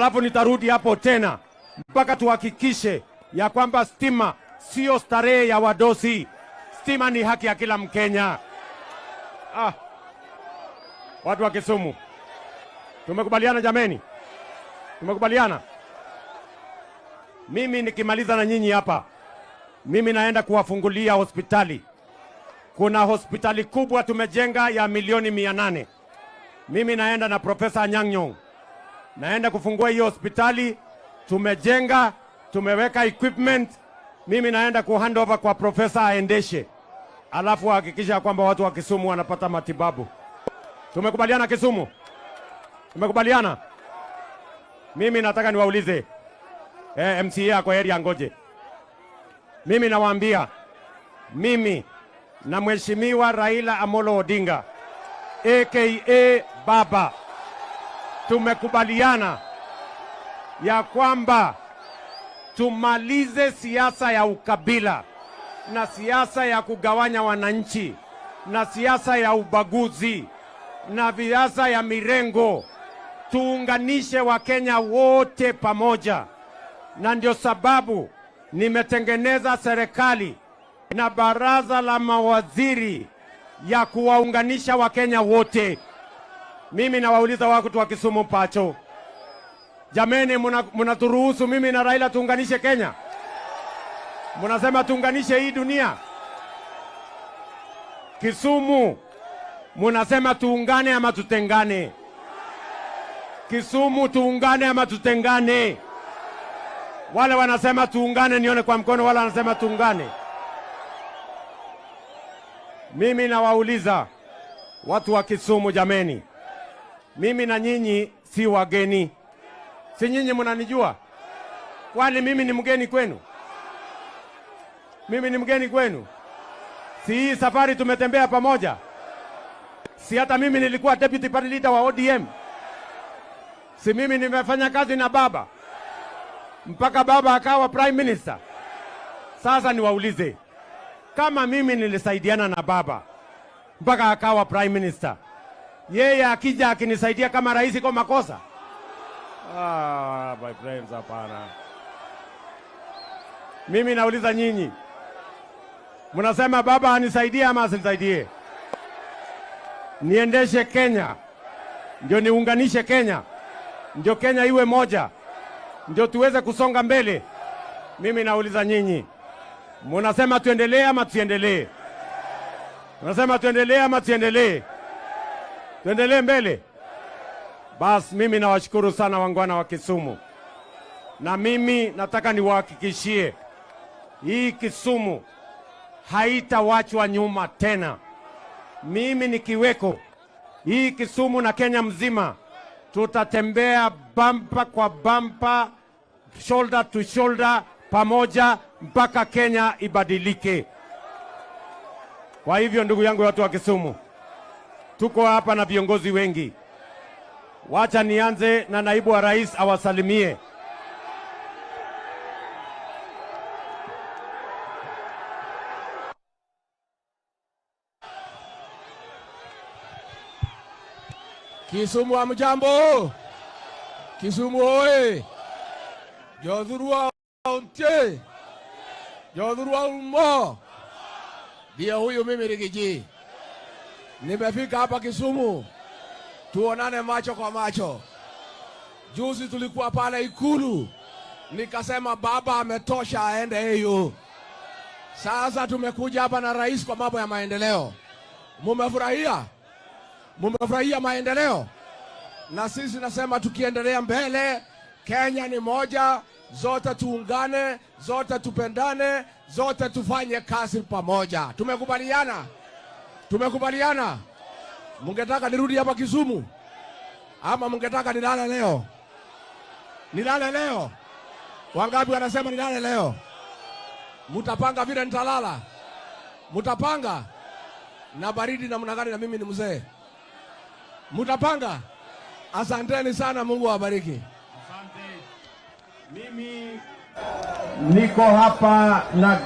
Alafu nitarudi hapo tena mpaka tuhakikishe ya kwamba stima sio starehe ya wadosi. Stima ni haki ya kila Mkenya. Watu wa Kisumu, tumekubaliana jameni? Tumekubaliana. Mimi nikimaliza na nyinyi hapa, mimi naenda kuwafungulia hospitali. Kuna hospitali kubwa tumejenga ya milioni 800. Mimi naenda na Profesa Anyang' Nyong'o. Naenda kufungua hiyo hospitali. Tumejenga, tumeweka equipment. Mimi naenda kuhandover kwa profesa aendeshe. Alafu hakikisha kwamba watu wa Kisumu wanapata matibabu. Tumekubaliana Kisumu? Tumekubaliana? Mimi nataka niwaulize MCA kwa area ngoje. Mimi nawaambia, mimi na Mheshimiwa Raila Amolo Odinga aka Baba tumekubaliana ya kwamba tumalize siasa ya ukabila na siasa ya kugawanya wananchi na siasa ya ubaguzi na siasa ya mirengo. Tuunganishe Wakenya wote pamoja, na ndio sababu nimetengeneza serikali na baraza la mawaziri ya kuwaunganisha Wakenya wote. Mimi nawauliza watu wa Kisumu Pacho, jameni, mnaturuhusu mimi na Raila tuunganishe Kenya? Mnasema tuunganishe hii dunia? Kisumu, mnasema tuungane ama tutengane? Kisumu, tuungane ama tutengane? Wale wanasema tuungane nione kwa mkono, wale wanasema tuungane. Mimi nawauliza watu wa Kisumu, jameni, mimi na nyinyi si wageni. Si nyinyi mnanijua? Kwani mimi ni mgeni kwenu? Mimi ni mgeni kwenu? Si hii safari tumetembea pamoja? Si hata mimi nilikuwa deputy party leader wa ODM? Si mimi nimefanya kazi na baba mpaka baba akawa prime minister? Sasa niwaulize, kama mimi nilisaidiana na baba mpaka akawa prime minister, yeye akija akinisaidia kama rais kwa makosa? My friends, hapana. Mimi nauliza nyinyi, mnasema baba anisaidie ama asinisaidie? Niendeshe Kenya, ndio niunganishe Kenya, ndio Kenya iwe moja, ndio tuweze kusonga mbele. Mimi nauliza nyinyi, mnasema tuendelee ama tuendelee? Mnasema tuendelee ama tuendelee? Tuendelee mbele. Bas, mimi nawashukuru sana wangwana wa Kisumu, na mimi nataka niwahakikishie hii Kisumu haitawachwa nyuma tena. Mimi nikiweko, hii Kisumu na Kenya mzima tutatembea bampa kwa bampa, shoulder to shoulder, pamoja mpaka Kenya ibadilike. Kwa hivyo ndugu yangu, watu wa Kisumu, tuko hapa na viongozi wengi. Wacha nianze na naibu wa rais awasalimie. Kisumu hamjambo? Kisumu oye! Jodhurua onte! Jodhurua umo! Ndio huyu mimi Rigiji. Nimefika hapa Kisumu tuonane macho kwa macho. Juzi tulikuwa pale Ikulu, nikasema baba ametosha aende hiyo. Sasa tumekuja hapa na rais kwa mambo ya maendeleo. Mumefurahia? Mumefurahia maendeleo? Na sisi nasema tukiendelea mbele, Kenya ni moja, zote tuungane, zote tupendane, zote tufanye kazi pamoja. Tumekubaliana? Tumekubaliana? Mungetaka nirudi hapa Kisumu ama mungetaka nilale leo? Nilale leo? Wangapi wanasema nilale leo? Mutapanga vile nitalala? Mutapanga? Na baridi namna gani na mimi ni mzee? Mutapanga? Asanteni sana, Mungu awabariki. Asante. Mimi niko hapa na